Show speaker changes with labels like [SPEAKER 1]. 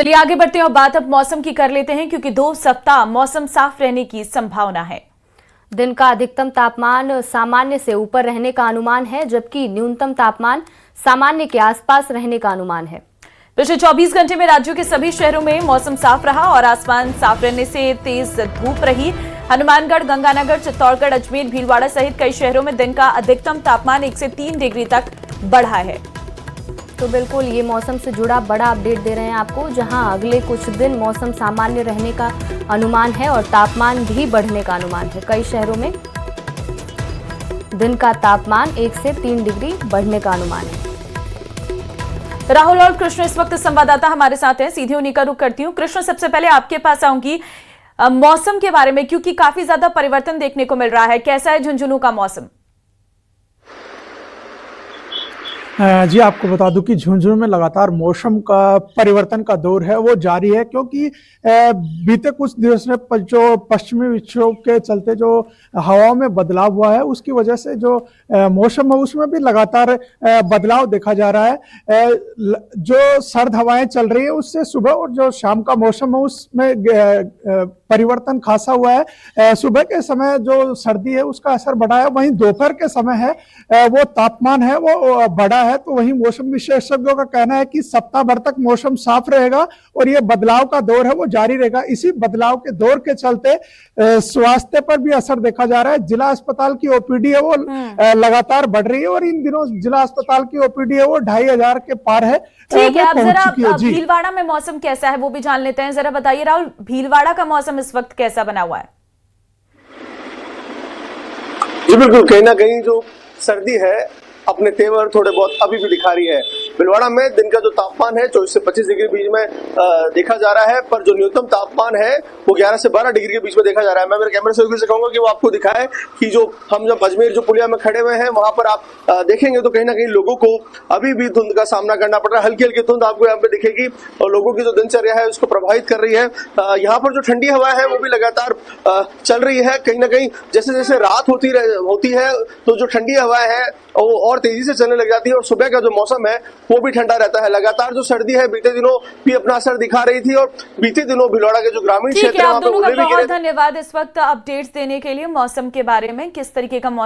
[SPEAKER 1] चलिए आगे बढ़ते हैं और बात अब मौसम की कर लेते हैं, क्योंकि 2 सप्ताह मौसम साफ रहने की संभावना है।
[SPEAKER 2] दिन का अधिकतम तापमान सामान्य से ऊपर रहने का अनुमान है, जबकि न्यूनतम तापमान सामान्य के आसपास रहने का अनुमान है।
[SPEAKER 1] पिछले 24 घंटे में राज्यों के सभी शहरों में मौसम साफ रहा और आसमान साफ रहने से तेज धूप रही। हनुमानगढ़, गंगानगर, चित्तौड़गढ़, अजमेर, भीलवाड़ा सहित कई शहरों में दिन का अधिकतम तापमान 1 से 3 डिग्री तक बढ़ा है।
[SPEAKER 2] तो बिल्कुल ये मौसम से जुड़ा बड़ा अपडेट दे रहे हैं आपको, जहां अगले कुछ दिन मौसम सामान्य रहने का अनुमान है और तापमान भी बढ़ने का अनुमान है। कई शहरों में दिन का तापमान 1 से 3 डिग्री बढ़ने का अनुमान है।
[SPEAKER 1] राहुल और कृष्ण इस वक्त संवाददाता हमारे साथ हैं, सीधे उन्हीं का रुख करती हूँ। कृष्ण, सबसे पहले आपके पास आऊंगी मौसम के बारे में, क्योंकि काफी ज्यादा परिवर्तन देखने को मिल रहा है। कैसा है झुंझुनू का मौसम?
[SPEAKER 3] जी, आपको बता दूं कि झुंझुनू में लगातार मौसम का परिवर्तन का दौर है वो जारी है, क्योंकि बीते कुछ दिवस में जो पश्चिमी विक्षोभ के चलते जो हवाओं में बदलाव हुआ है, उसकी वजह से जो मौसम है उसमें भी लगातार बदलाव देखा जा रहा है। जो सर्द हवाएं चल रही है उससे सुबह और जो शाम का मौसम है उसमें परिवर्तन खासा हुआ है। सुबह के समय जो सर्दी है उसका असर बढ़ा है, वहीं दोपहर के समय है वो तापमान है वो बढ़ा है। तो वहीं मौसम विशेषज्ञों का कहना है कि सप्ताह भर तक मौसम साफ रहेगा और ये बदलाव का दौर है वो जारी रहेगा। इसी बदलाव के दौर के चलते स्वास्थ्य पर भी असर देखा जा रहा है। जिला अस्पताल की ओपीडी है वो लगातार बढ़ रही है और इन दिनों जिला अस्पताल की ओपीडी है वो 2500 के पार है।
[SPEAKER 1] ठीक है, अब जरा भीलवाड़ा में मौसम कैसा है वो भी जान लेते हैं। जरा बताइए राहुल, भीलवाड़ा का मौसम इस वक्त कैसा बना हुआ है?
[SPEAKER 4] जी बिल्कुल, कहीं ना कहीं जो सर्दी है अपने तेवर थोड़े बहुत अभी भी दिखा रही है। भीलवाड़ा में दिन का जो तापमान है 24 से 25 डिग्री के बीच में देखा जा रहा है, पर जो न्यूनतम तापमान है वो 11 से 12 डिग्री के बीच में देखा जा रहा है। मैं मेरे कैमरे सहयोगी से कहूंगा कि वो आपको दिखाए कि जो हम जब अजमेर जो पुलिया में खड़े हुए हैं वहां पर आप देखेंगे तो कहीं ना कहीं लोगों को अभी भी धुंध का सामना करना पड़ रहा है। हल्की हल्की धुंध आपको यहाँ पे दिखेगी और लोगों की जो दिनचर्या है उसको प्रभावित कर रही है। यहाँ पर जो ठंडी हवा है वो भी लगातार चल रही है। कहीं ना कहीं जैसे जैसे रात होती है तो जो ठंडी हवा है वो और तेजी से चलने लग जाती है और सुबह का जो मौसम है वो भी ठंडा रहता है। लगातार जो सर्दी है बीते दिनों भी अपना असर दिखा रही थी और बीते दिनों भीलवाड़ा के जो ग्रामीण क्षेत्र है वहां पे
[SPEAKER 1] बहुत धन्यवाद इस वक्त अपडेट्स देने के लिए मौसम के बारे में। किस तरीके का